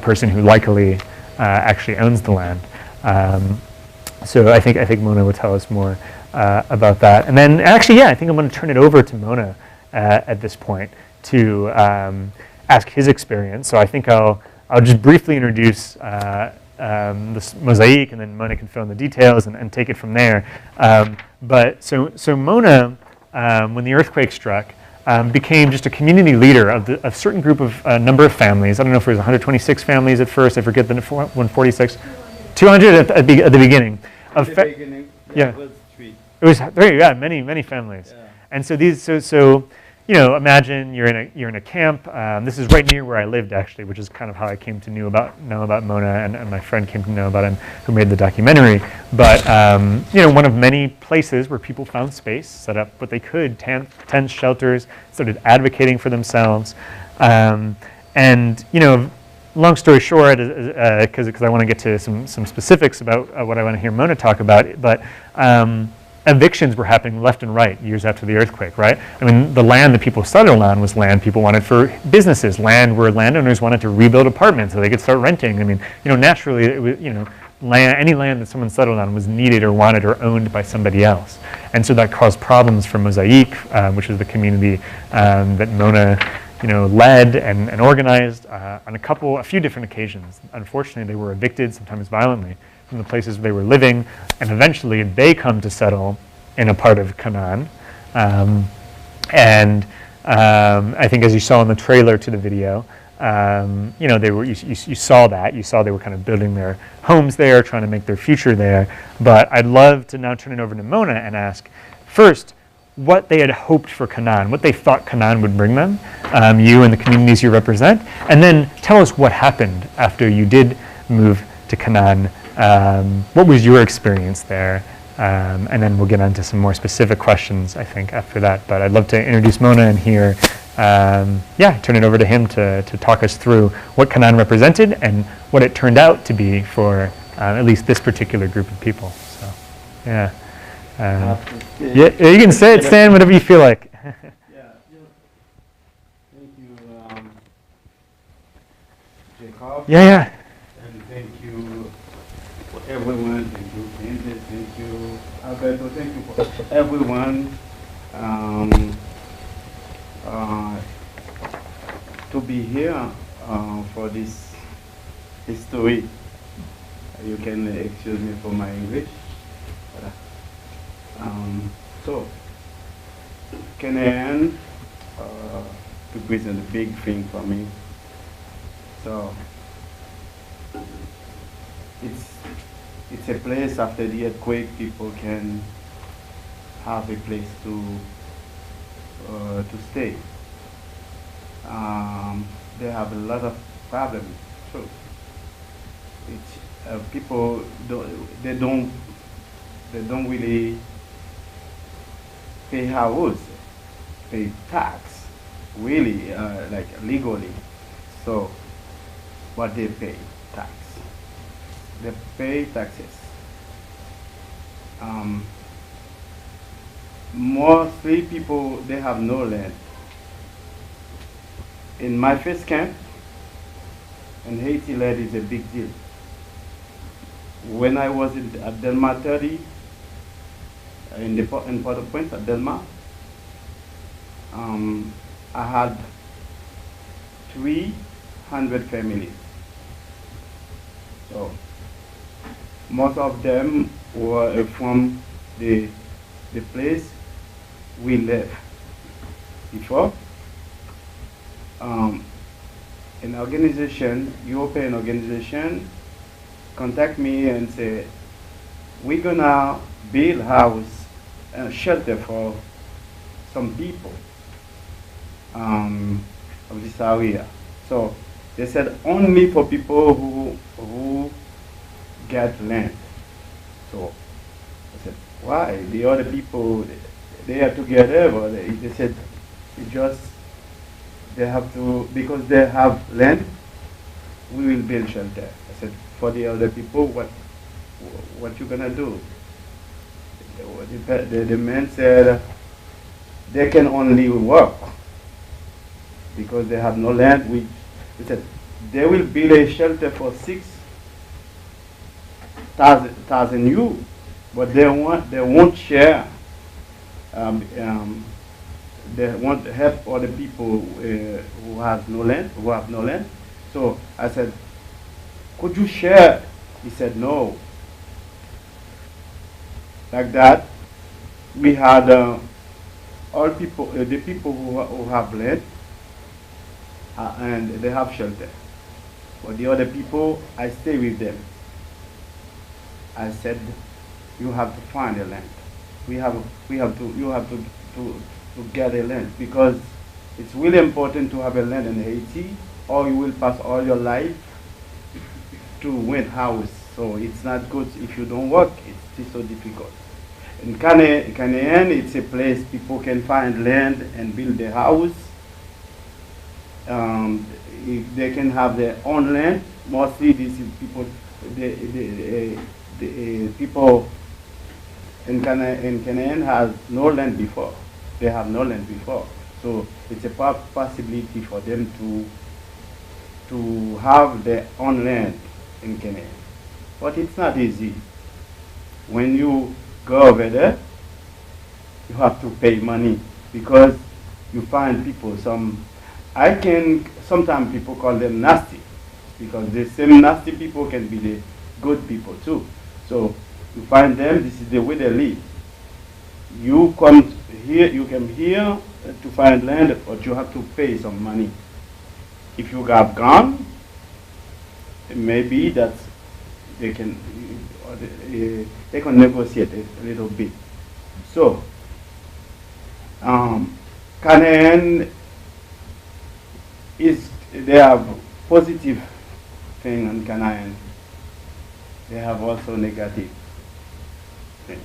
person who likely actually owns the land. So I think Mona will tell us more about that. And then actually, yeah, I think I'm going to turn it over to Mona at this point to ask his experience. So I think I'll just briefly introduce this mosaic, and then Mona can fill in the details and take it from there. But so Mona, when the earthquake struck, became just a community leader of a certain group of number of families. I don't know if it was 126 families at first. I forget the 146. 200 at the beginning. Yeah, it was three. It was many families. Yeah. And so these so imagine you're in a camp. This is right near where I lived actually, which is kind of how I came to know about Mona, and my friend came to know about him who made the documentary. But one of many places where people found space, set up what they could, tents, shelters, started advocating for themselves, and long story short, because I want to get to some specifics about what I want to hear Mona talk about, but evictions were happening left and right years after the earthquake, right? I mean, the land that people settled on was land people wanted for businesses, land where landowners wanted to rebuild apartments so they could start renting. I mean, naturally, it was, any land that someone settled on was needed or wanted or owned by somebody else. And so that caused problems for Mosaic, which is the community that Mona led and organized on a few different occasions. Unfortunately, they were evicted, sometimes violently, from the places where they were living, and eventually they come to settle in a part of Canaan. I think, as you saw in the trailer to the video, they were. You saw that. You saw they were kind of building their homes there, trying to make their future there. But I'd love to now turn it over to Mona and ask, first, what they had hoped for Canaan, what they thought Canaan would bring them, you and the communities you represent, and then tell us what happened after you did move to Canaan. What was your experience there? And then we'll get on to some more specific questions, I think, after that. But I'd love to introduce Mona and hear, turn it over to him to talk us through what Canaan represented and what it turned out to be for at least this particular group of people. So, yeah. You can say it, stand, whatever you feel like. Thank you, Jacob. Yeah. And thank you for everyone. Thank you, Candace. Thank you, Alberto. Thank you for everyone to be here for this history. You can excuse me for my English. So, Canaan represents a big thing for me. So, it's a place after the earthquake people can have a place to stay. They have a lot of problems too. People don't really pay house, pay tax, really, like legally. So, what they pay tax? They pay taxes. Mostly people, they have no land. In my first camp, in Haiti, land is a big deal. When I was at Delma 30, in Port-au-Prince at Delma, I had 300 families. So most of them were from the place we lived before. An organization, European organization, contact me and say, we're gonna build house and shelter for some people of this area. So they said only for people who get land. So I said, why? The other people, they are together, but they said they have to, because they have land, we will build shelter. I said, for the other people, what you gonna do? The man said they can only work because they have no land. We said they will build a shelter for 6,000 you, but they won't share. Um, um, they want to help other people who have no land, So I said, could you share? He said no. Like that, we had all people, the people who have land, and they have shelter. For the other people, I stay with them. I said, you have to find a land. You have to get a land, because it's really important to have a land in Haiti, or you will pass all your life to rent house. So it's not good if you don't work. It's so difficult. In Canaan, it's a place people can find land and build their house. If they can have their own land. Mostly these people, the people in Canaan has no land before. They have no land before. So it's a possibility for them to have their own land in Canaan. But it's not easy. When you go over there, you have to pay money, because you find people, sometimes people call them nasty, because the same nasty people can be the good people too. So you find them, this is the way they live. You come here to find land, but you have to pay some money. If you have gone, maybe that they can negotiate a little bit. So Canaan they have positive thing on Canaan. They have also negative thing.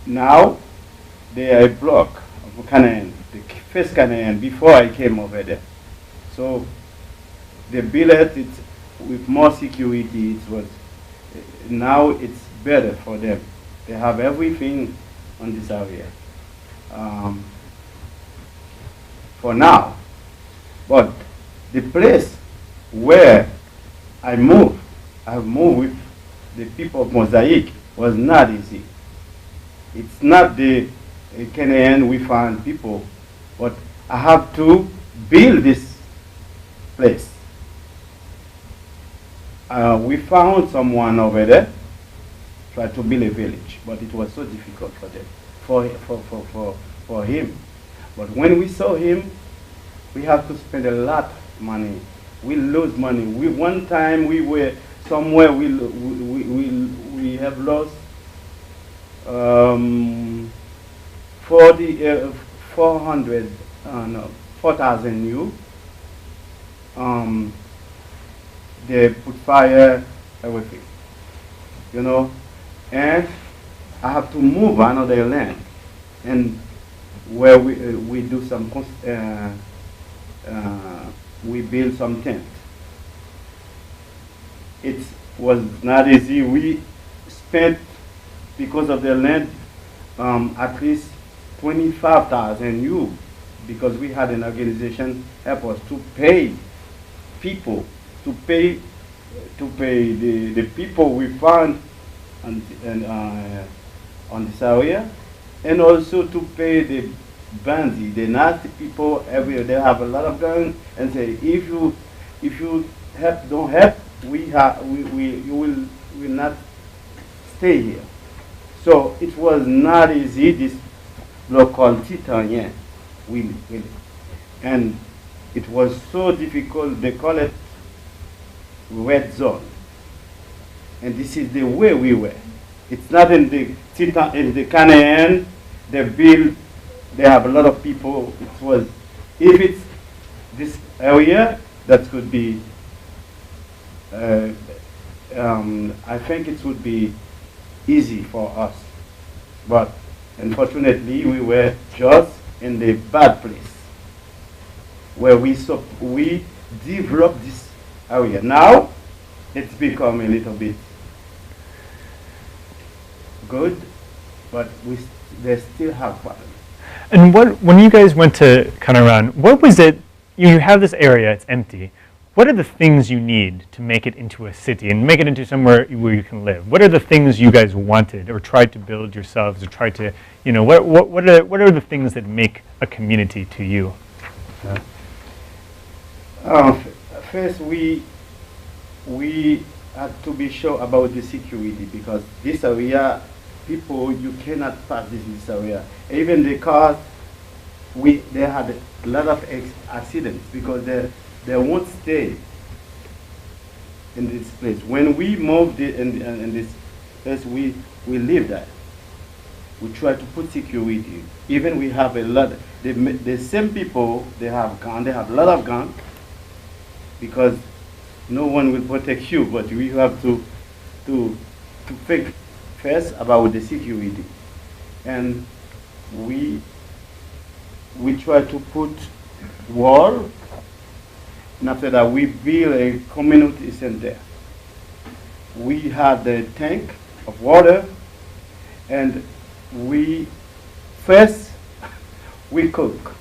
Now they are a block of Canaan, the first Canaan, before I came over there. So they built it with more security. Now it's better for them. They have everything on this area for now. But the place where I moved with the people of Mosaic, was not easy. It's not the Canaan we find people, but I have to build this place. We found someone over there, tried to build a village, but it was so difficult for them, for him. But when we saw him, we have to spend a lot of money. We lose money. One time we were somewhere, we have lost 4,000 new. They put fire, everything, and I have to move another land, and where we do some we build some tent. It was not easy. We spent, because of the land, at least 25,000 U, because we had an organization help us to pay people, to pay the people we found on this area, and also to pay the bandits, the nasty people everywhere. They have a lot of guns, and say, if you don't help, you will not stay here. So it was not easy. This local Titanien, really, and it was so difficult. They call it red zone, and this is the way we were. It's not in the Canaan. They have a lot of people. If it's this area, that could be. I think it would be easy for us, but unfortunately, we were just in the bad place where we developed this area. Now it's become a little bit good, but they still have problems. And when you guys went to Canaan, what was it you have this area, it's empty. What are the things you need to make it into a city and make it into somewhere where you can live? What are the things you guys wanted or tried to build yourselves or tried to, what are the things that make a community to you? First, we had to be sure about the security because this area, people, you cannot pass this area. Even the cars, they had a lot of accidents because they won't stay in this place. When we moved in this place, we live there. We try to put security. Even we have a lot. The same people, they have gun. They have a lot of gun because no one will protect you. But we have to think first about the security, and we try to put wall. And after that, we build a community center. We had a tank of water, and first we cook.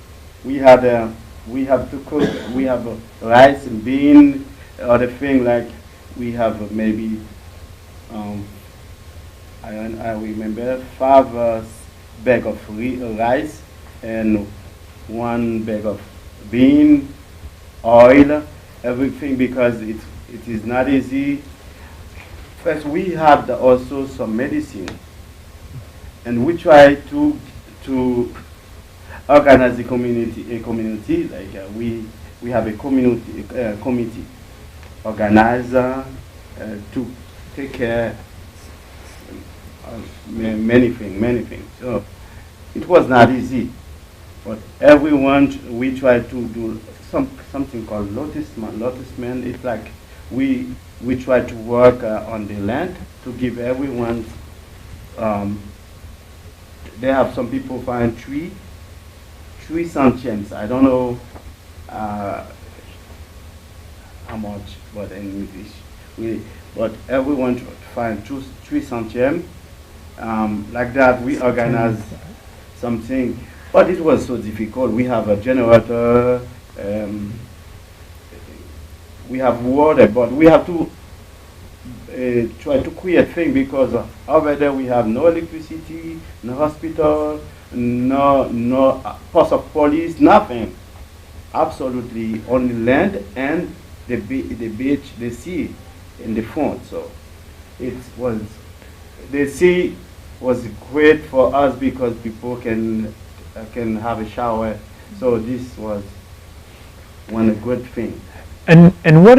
We have to cook. We have rice and bean, other thing like we have maybe I remember 5 bag of rice and 1 bag of bean, oil, everything because it is not easy. First, we had also some medicine, and we try to organize a community like we have a community committee organizer to take care of many things. So it was not easy, but everyone we try to do something called lotissement. It's like we try to work on the land to give everyone. They have some people find 3 centimes. I don't know how much, but in English, but everyone find 3 centimes. Like that, we organize something, but it was so difficult. We have a generator. We have water, but we have to try to create things because over there we have no electricity, no hospital, no post of police, nothing. Absolutely only land and the beach, the sea in the front. So the sea was great for us because people can have a shower. So this was one good thing. And what,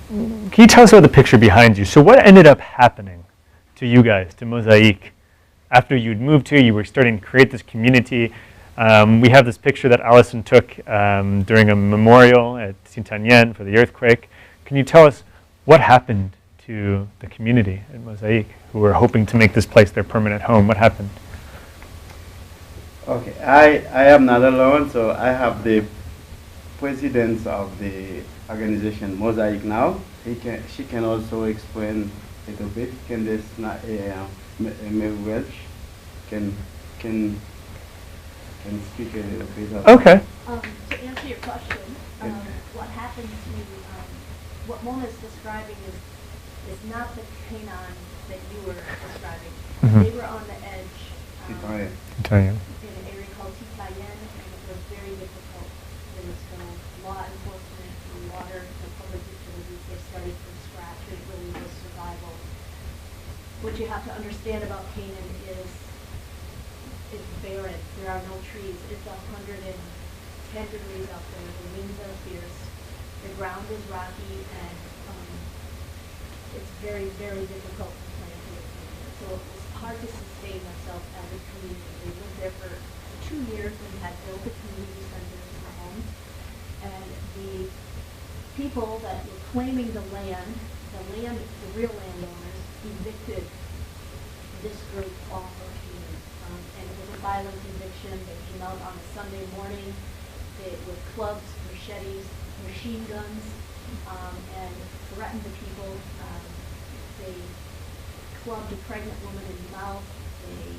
can you tell us about the picture behind you? So what ended up happening to you guys, to Mosaic, after you'd moved here, you were starting to create this community? We have this picture that Allison took during a memorial at Sintanyen for the earthquake. Can you tell us what happened to the community at Mosaic who were hoping to make this place their permanent home? What happened? Okay, I am not alone, so I have the president of the organization Mosaic now. She can also explain a little bit. Can this not Mary Welch can speak a little bit of Okay. To answer your question, what happened to what Mona's describing is not the Canaan that you were describing. Mhm. They were on the edge Italian. Italian. in an area called Titayen, and it was very difficult. There was no law enforcement, no water, no public utilities. They started from scratch, and it really was survival. What you have to understand about Canaan is it's barren. There are no trees. It's 110 degrees out there. The winds are fierce. The ground is rocky, and it's very, very difficult to plant here. So it was hard to sustain themselves as a community. They lived there for 2 years and had built a community center in their home. And the people that were claiming the real landowners, evicted this group off of Canaan. And it was a violent eviction. They came out on a Sunday morning with clubs, machetes, machine guns, and threatened the people. They clubbed a pregnant woman in the mouth. They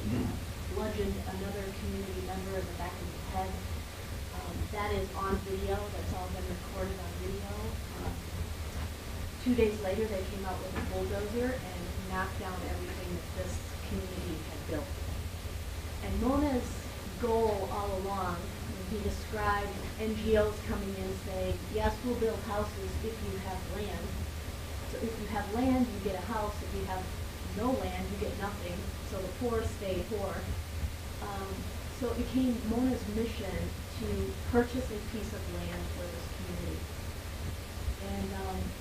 bludgeoned another community member in the back of the head. That is on video. That's all been recorded on video. 2 days later, they came out with a bulldozer and knocked down everything that this community had built. And Mona's goal all along, he described NGOs coming in saying, yes, we'll build houses if you have land. So if you have land, you get a house. If you have no land, you get nothing. So the poor stay poor. So it became Mona's mission to purchase a piece of land for this community. And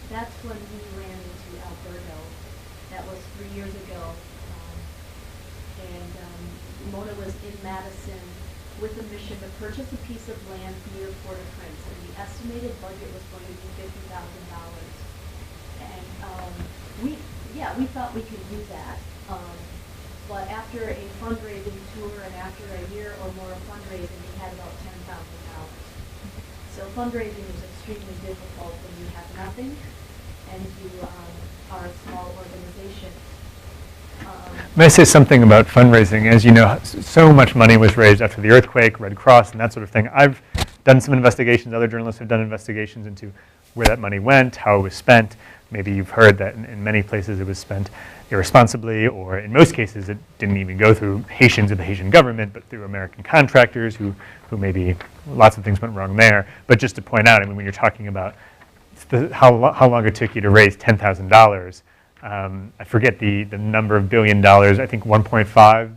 that's when we ran into Alberto. That was 3 years ago. Mona was in Madison with a mission to purchase a piece of land near Port-au-Prince, and the estimated budget was going to be $50,000. And we thought we could do that. But after a fundraising tour and after a year or more of fundraising, we had about $10,000. So fundraising is extremely difficult when you have nothing and you are a small organization. May I say something about fundraising? As you know, so much money was raised after the earthquake, Red Cross, and that sort of thing. I've done some investigations, other journalists have done investigations into where that money went, how it was spent. Maybe you've heard that in many places it was spent irresponsibly, or in most cases it didn't even go through Haitians or the Haitian government, but through American contractors who maybe lots of things went wrong there. But just to point out, I mean, when you're talking about how long it took you to raise $10,000, I forget the number of $1 billion. I think 1.5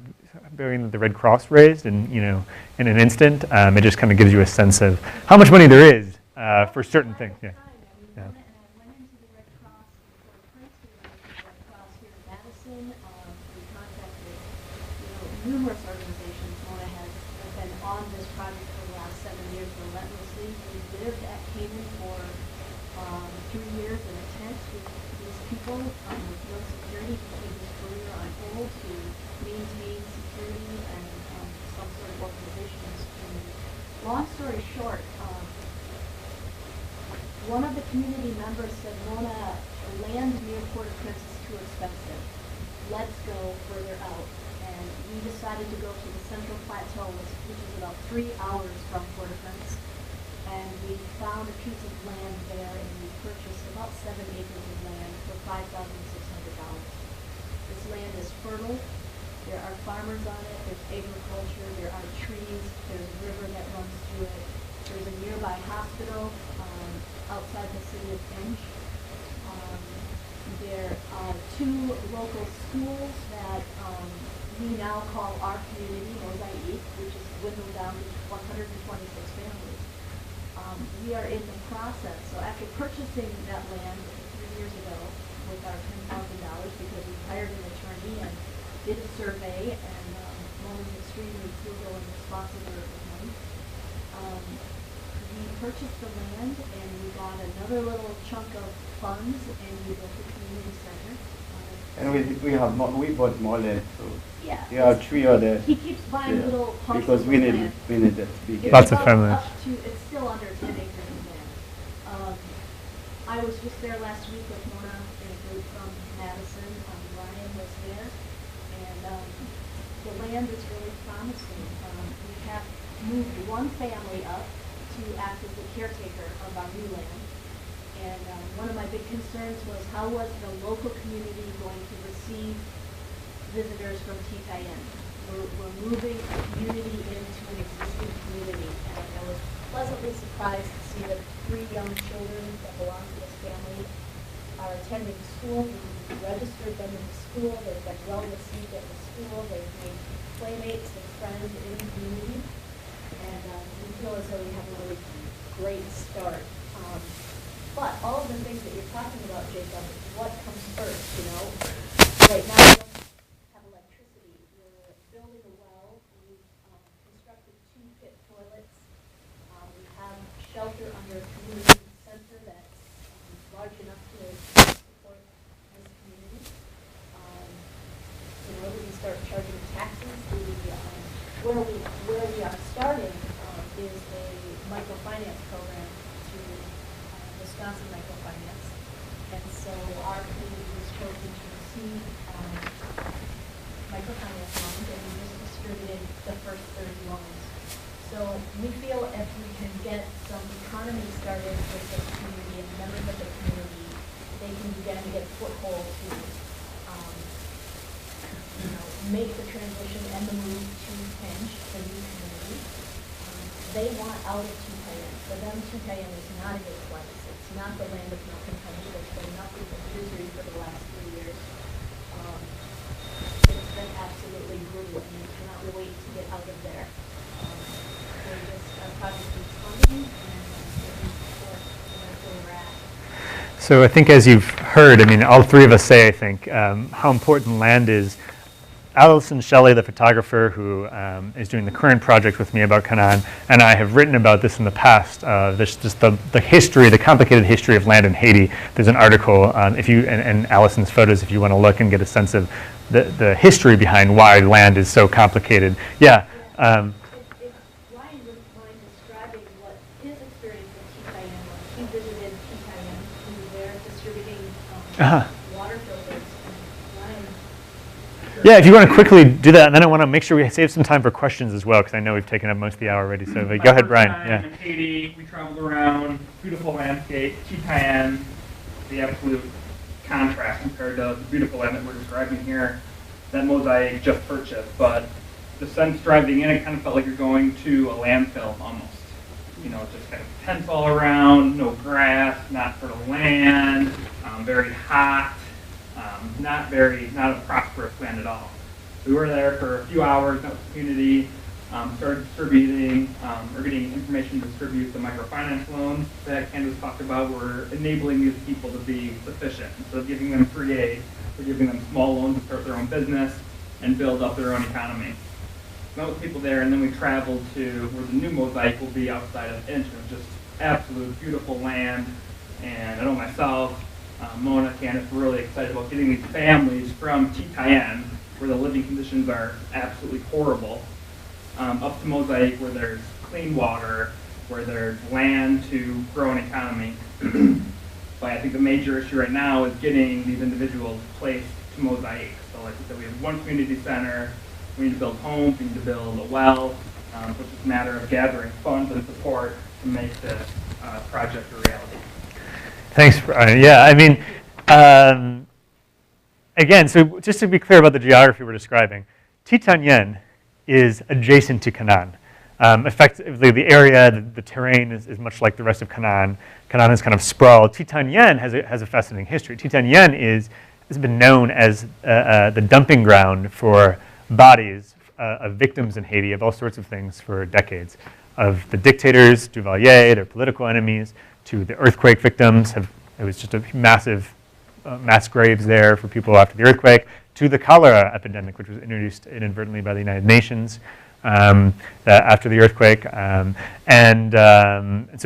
billion that the Red Cross raised, and in an instant, it just kind of gives you a sense of how much money there is for certain things. Yeah. And I went into the Red Cross in Port-au-Prince. We went into the Red Cross here in Madison. We contacted numerous organizations. Mona has been on this project for the last 7 years relentlessly. We lived at Cayman for 3 years in a tent with these people with no security to keep his career on hold, to maintain security and some sort of organization in this community. Long story short, one of the community members said, Mona, land near Port-au-Prince is too expensive. Let's go further out. And we decided to go to the Central Plateau, which is about 3 hours from Port-au-Prince. And we found a piece of land there, and we purchased about 7 acres of land for $5,600. This land is fertile. There are farmers on it. There's agriculture. There are trees. There's a river that runs through it. There's a nearby hospital outside the city of Inch. There are 2 local schools that we now call our community, Mosaic, which is dwindled down to 126 families. We are in the process. So after purchasing that land 3 years ago with our $10,000, because we hired an attorney and did a survey, and Mona's extremely frugal and responsible with money. We purchased the land, and we got another little chunk of funds, and we built a community center. And we bought more land, so yeah, there are 3 other. He keeps buying little parcels because we of need land. that big. Lots of families. It's still under 10 acres of land. I was just there last week with Mona and a group from Madison. Ryan was there, and the land is really promising. We have moved one family up to act as the caretaker of our new land. And one of my big concerns was, how was the local community going to receive visitors from TKN? We're moving a community into an existing community, and I was pleasantly surprised to see that 3 young children that belong to this family are attending school. We registered them in the school. They've been well received at the school. They've made playmates and friends in the community, and we feel as though we have a really great start. But all of the things that you're talking about, Jacob, what comes first, Right now we don't have electricity. We're building a well. We've constructed 2 pit toilets. We have shelter under a community center that's large enough to support this community. We start charging taxes. Where we are starting is a microfinance program through Wisconsin Microfinance, and so our community was chosen to receive microfinance loans, and we just distributed the first 30 loans. So we feel if we can get some economy started with the community and members of the community, they can begin to get foothold to, make the transition and the move to Pinch, the new community. They want out of Tutayan. For them, Tutayan is not a good place. It's not the land of milk and honey. There's been nothing but misery for the last 3 years. It's been absolutely brutal, and they cannot wait to get out of there. They're just a project needs funding, and they need support, and that's where we're at. So I think as you've heard, I mean, all three of us say, I think, how important land is. Allison Shelley, the photographer who is doing the current project with me about Canaan, and I have written about this in the past, just the history, the complicated history of land in Haiti. There's an article, and Allison's photos, if you want to look and get a sense of the history behind why land is so complicated. Yeah. If Ryan wouldn't mind describing what his experience with Tutayan was. He visited Tutayan. He was there distributing water filters. And Ryan. Yeah, if you want to quickly do that, and then I want to make sure we save some time for questions as well, because I know we've taken up most of the hour already. So go ahead, Brian. Yeah. In Haiti, we traveled around, beautiful landscape, Tutayan, the absolute contrast compared to the beautiful land that we're describing here, that Mosaic just purchased. But the sense driving in, it kind of felt like you're going to a landfill almost. Just kind of tents all around, no grass, not fertile land, very hot. Not a prosperous land at all. We were there for a few hours, met with the community, started distributing, or getting information to distribute the microfinance loans that Candace talked about. We're enabling these people to be sufficient. Instead of giving them free aid, we're giving them small loans to start their own business and build up their own economy. Met with people there, and then we traveled to where the new Mosaic will be outside of Inch. It was just absolute beautiful land, and I know myself, Mona, Candace, we're really excited about getting these families from Tutayan, where the living conditions are absolutely horrible, up to Mosaic, where there's clean water, where there's land to grow an economy. But I think the major issue right now is getting these individuals placed to Mosaic. So like I said, we have one community center, we need to build homes, we need to build a well, so it's just a matter of gathering funds and support to make this project a reality. Thanks, Brian. Yeah, I mean, again, so just to be clear about the geography we're describing, Tutayan is adjacent to Canaan. Effectively, the area, the terrain is much like the rest of Canaan. Canaan is kind of sprawled. Tutayan has a fascinating history. Tutayan has been known as the dumping ground for bodies of victims in Haiti of all sorts of things for decades. Of the dictators, Duvalier, their political enemies, to the earthquake victims. It was just a massive mass graves there for people after the earthquake, to the cholera epidemic, which was introduced inadvertently by the United Nations after the earthquake. So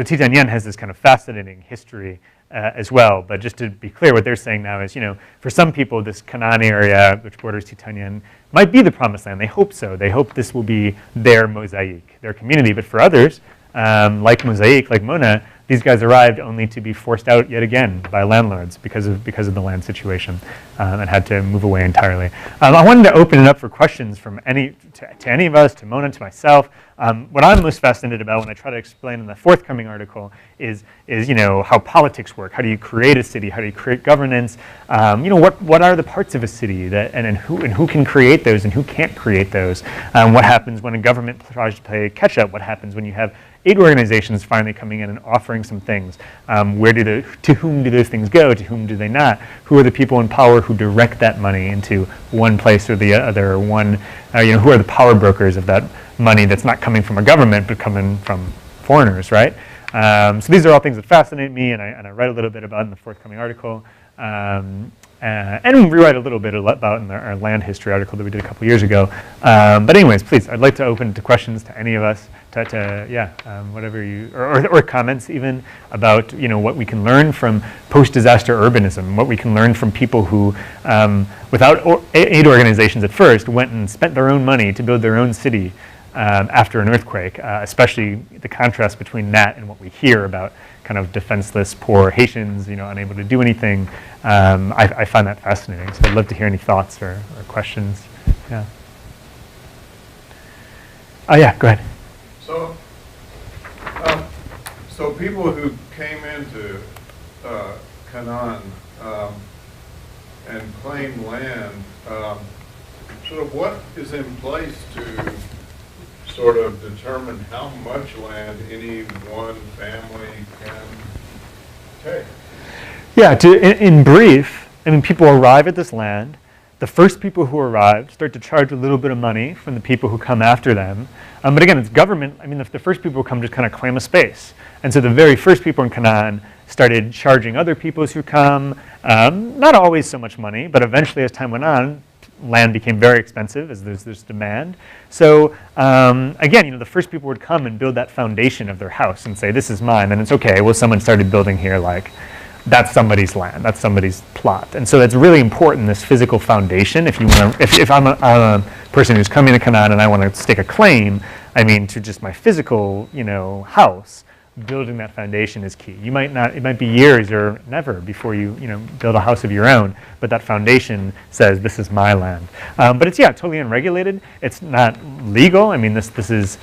Tutayan has this kind of fascinating history as well. But just to be clear, what they're saying now is, for some people, this Canaan area, which borders Tutayan, might be the promised land. They hope so. They hope this will be their Mosaic, their community. But for others, like Mosaic, like Mona, these guys arrived only to be forced out yet again by landlords because of the land situation, and had to move away entirely. I wanted to open it up for questions from to any of us, to Mona, to myself. What I'm most fascinated about when I try to explain in the forthcoming article is how politics work. How do you create a city? How do you create governance? What are the parts of a city and who can create those and who can't create those? What happens when a government tries to play catch up? What happens when you have aid organizations finally coming in and offering some things? To whom do those things go? To whom do they not? Who are the people in power who direct that money into one place or the other? Who are the power brokers of that money that's not coming from a government but coming from foreigners, right? So these are all things that fascinate me, and I write a little bit about in the forthcoming article. And rewrite a little bit about in our land history article that we did a couple years ago. But anyways, please, I'd like to open to questions to any of us, whatever you, or comments even about what we can learn from post-disaster urbanism, what we can learn from people who, without aid organizations at first, went and spent their own money to build their own city after an earthquake, especially the contrast between that and what we hear about kind of defenseless, poor Haitians, unable to do anything. I find that fascinating. So I'd love to hear any thoughts or questions. Yeah. Oh yeah, go ahead. So, so people who came into Canaan and claimed land, sort of what is in place to sort of determine how much land any one family can take? Yeah, in brief, I mean, people arrive at this land. The first people who arrived start to charge a little bit of money from the people who come after them. But again, it's government. I mean, the first people who come just kind of claim a space. And so the very first people in Canaan started charging other peoples who come, not always so much money, but eventually as time went on, land became very expensive as there's demand. So again, the first people would come and build that foundation of their house and say, this is mine, and it's okay. Well, someone started building here, like, that's somebody's land, that's somebody's plot. And so it's really important, this physical foundation. If you want to, if I'm a person who's coming to Canaan and I want to stake a claim, I mean, to just my physical, house, building that foundation is key. You might not, it might be years or never before you, build a house of your own, but that foundation says, this is my land. But it's, totally unregulated. It's not legal. I mean, this is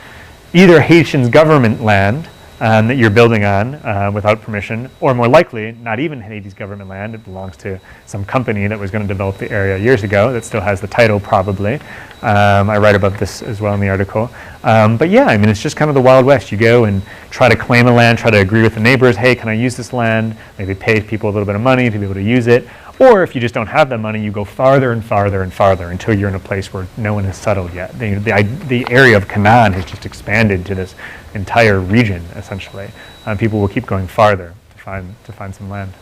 either Haitian's government land, that you're building on without permission, or more likely, not even Haiti's government land. It belongs to some company that was going to develop the area years ago that still has the title, probably. I write about this as well in the article. But yeah, I mean, it's just kind of the Wild West. You go and try to claim a land, try to agree with the neighbors, hey, can I use this land? Maybe pay people a little bit of money to be able to use it. Or if you just don't have that money, you go farther and farther and farther until you're in a place where no one has settled yet. The area of Canaan has just expanded to this entire region, essentially. People will keep going farther to find some land.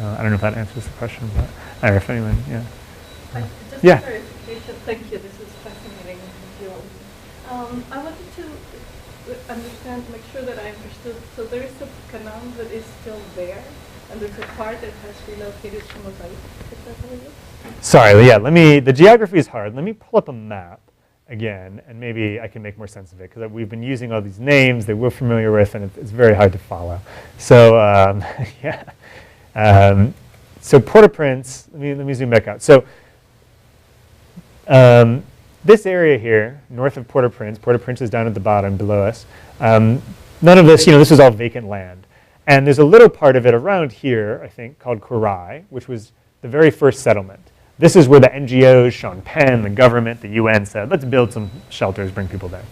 I don't know if that answers the question, but if anyone, yeah. Just Yeah. a clarification. Thank you. This is fascinating. I wanted to understand, make sure that I understood. So there is a Canaan that is still there, and there's a part that has relocated to Mosaic. Is that what it is? Sorry, yeah, the geography is hard. Let me pull up a map again, and maybe I can make more sense of it, because we've been using all these names that we're familiar with, and it's very hard to follow. So, yeah. So Port-au-Prince, let me zoom back out. So this area here, north of Port-au-Prince is down at the bottom below us. None of this, this is all vacant land. And there's a little part of it around here, I think, called Korai, which was the very first settlement. This is where the NGOs, Sean Penn, the government, the UN said, let's build some shelters, bring people there.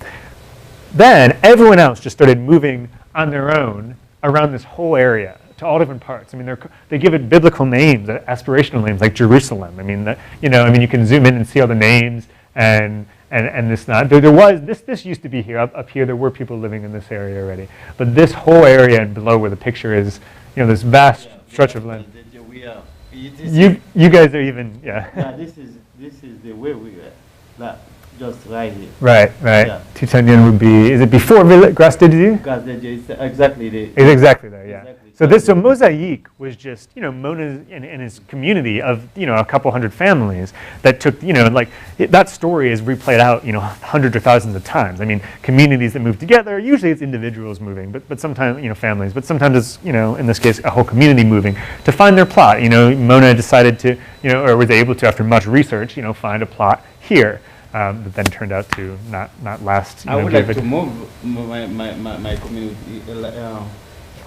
Then everyone else just started moving on their own around this whole area to all different parts. I mean, they give it biblical names, aspirational names like Jerusalem. I mean, you can zoom in and see all the names and this not. There was this used to be here up here. There were people living in this area already, but this whole area and below where the picture is, this vast stretch of land. You guys are even Yeah, this is the way we are. Like, just right here. Right. Yeah. Titanien would be. Is it before Grasse de Dieu? Because it's exactly the. It's exactly there. Yeah. Exactly. So Mosaic was just Mona and his community of a couple hundred families that took that story is replayed out hundreds or thousands of times. I mean, communities that move together. Usually it's individuals moving, but sometimes families. But sometimes it's in this case a whole community moving to find their plot. Mona decided to or was able to, after much research find a plot here. That then turned out to not last. I would like to move my community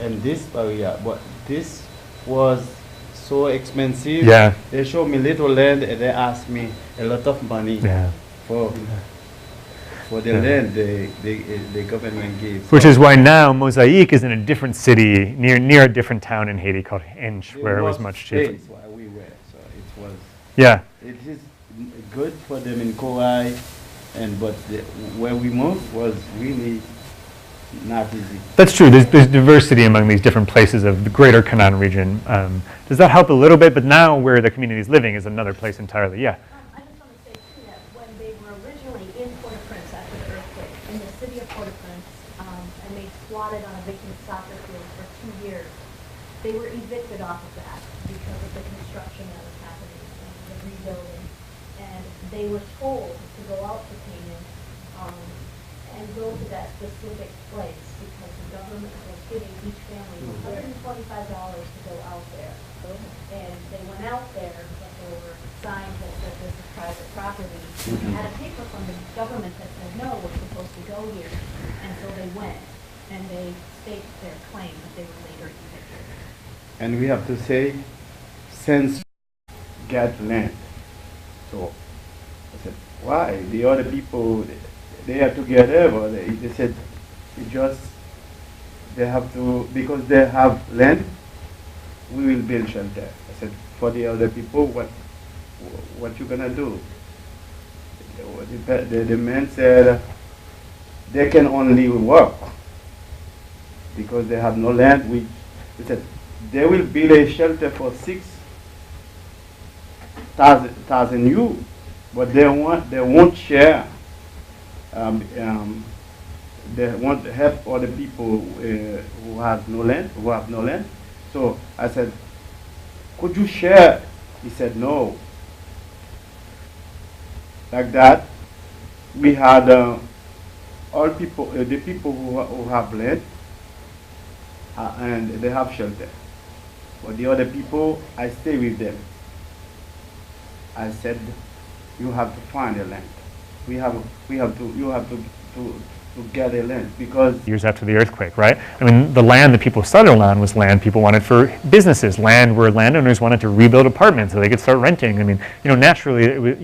in this area, but this was so expensive. Yeah. They showed me little land and they asked me a lot of money for the land the government gave. Which is why now Mosaic is in a different city near a different town in Haiti called Hinche, where it was much cheaper. Where we were, so it was. Yeah. It is good for them in Kauai, but where we moved was really not easy. That's true. There's diversity among these different places of the greater Canaan region. Does that help a little bit? But now where the community is living is another place entirely. Yeah. I just want to say too that when they were originally in Port-au-Prince after the earthquake, in the city of Port-au-Prince, and they squatted on a vacant soccer field for 2 years, they were evicted off of that because of the construction that was happening and the rebuilding. And they were told to go out to Canaan and go to that specific place because the government was giving each family $125 to go out there. And they went out there, but there were signs that said this is private property. They had a paper from the government that said, no, we're supposed to go here. And so they went, and they staked their claim that they were later evicted. And we have to say, since get land. So I said, why? The other people, they are together, but they said, they have to, because they have land, we will build shelter. I said, for the other people, what you gonna do? The man said, they can only work because they have no land. We said, they will build a shelter for 6,000 you, but they won't share. They want to help other people who have no land. So I said, could you share? He said no. Like that, we had all people, the people who have land, and they have shelter. But the other people, I stay with them. I said, you have to find a land. You have to get a land, because Years after the earthquake, right? I mean, the land that people settled on was land people wanted for businesses, land where landowners wanted to rebuild apartments so they could start renting. I mean, naturally, it was,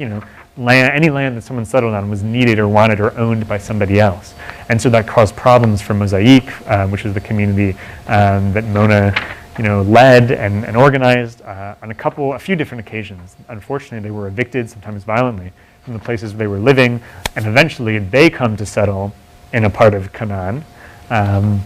any land that someone settled on was needed or wanted or owned by somebody else. And so that caused problems for Mosaic, which is the community that Mona, led and organized on a few different occasions. Unfortunately, they were evicted, sometimes violently, from the places where they were living, and eventually they come to settle in a part of Canaan. I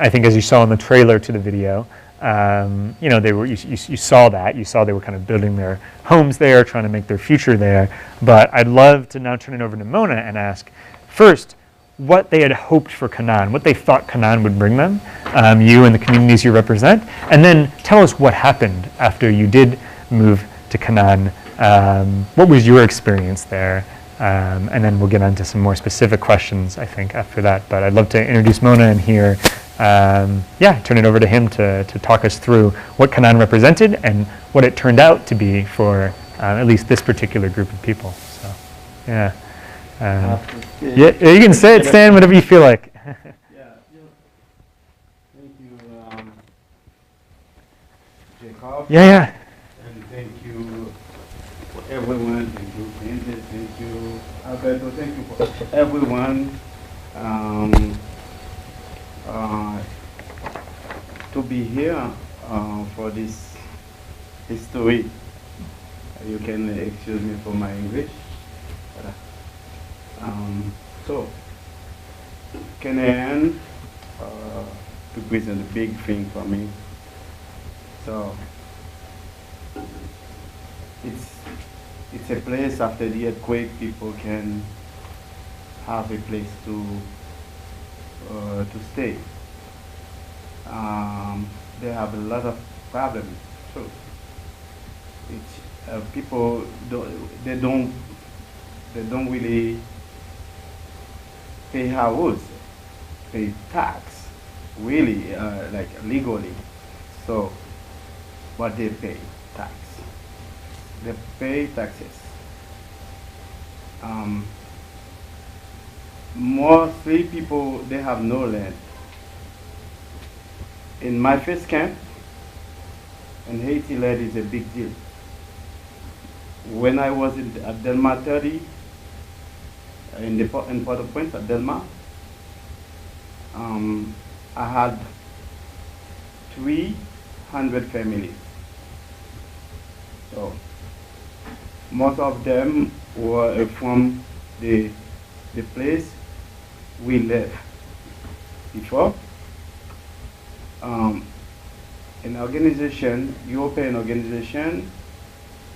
think, as you saw in the trailer to the video, they were. You saw that. You saw they were kind of building their homes there, trying to make their future there. But I'd love to now turn it over to Mona and ask, first, what they had hoped for Canaan, what they thought Canaan would bring them, you and the communities you represent, and then tell us what happened after you did move to Canaan. What was your experience there? And then we'll get on to some more specific questions, I think, after that. But I'd love to introduce Mona and hear, turn it over to him to talk us through what Canaan represented and what it turned out to be for at least this particular group of people. So, yeah. You can say it, Stan, whatever you feel like. thank you, Jacob. Yeah. And thank you for everyone. Thank you, Francis. Thank you, Alberto. Thank you for everyone to be here for this history. You can excuse me for my English. So, Canaan represents a big thing for me. So, it's a place after the earthquake people can have a place to stay. They have a lot of problems. So, people don't really pay house, pay tax, really, like legally. So, but they pay tax. They pay taxes. Mostly people, they have no land. In my first camp, in Haiti, land is a big deal. When I was at Delma 30, in Port-au-Prince at Delma, I had 300 families. So most of them were from the place we lived before. An organization, European organization,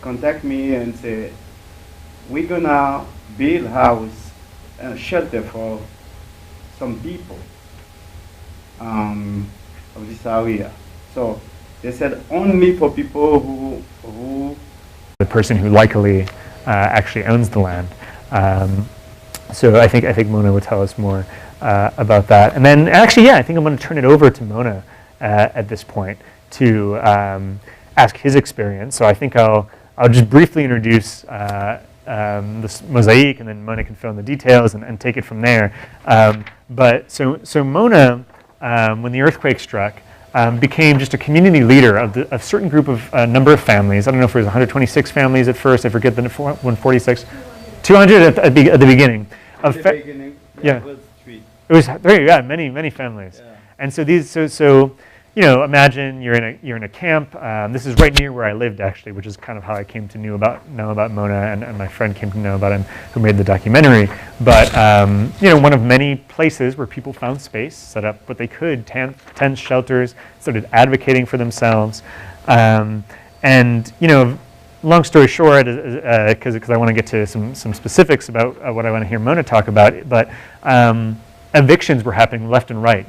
contact me and say, we're gonna build house and shelter for some people of this area. So they said only for people who The person who likely actually owns the land. So I think Mona will tell us more about that. And then actually, I think I'm going to turn it over to Mona at this point to ask his experience. So I think I'll just briefly introduce this mosaic, and then Mona can fill in the details and take it from there. But so Mona, when the earthquake struck, became just a community leader of a certain group of number of families. I don't know if it was 126 families at first. I forget the 146. 200 at the beginning. At the beginning, yeah. it was 3. It was many families. Yeah. And so these so imagine you're in a camp. This is right near where I lived actually, which is kind of how I came to know about Mona, and my friend came to know about him who made the documentary. But one of many places where people found space, set up what they could, tents, shelters, started advocating for themselves, and long story short, because I want to get to some specifics about what I want to hear Mona talk about, but evictions were happening left and right.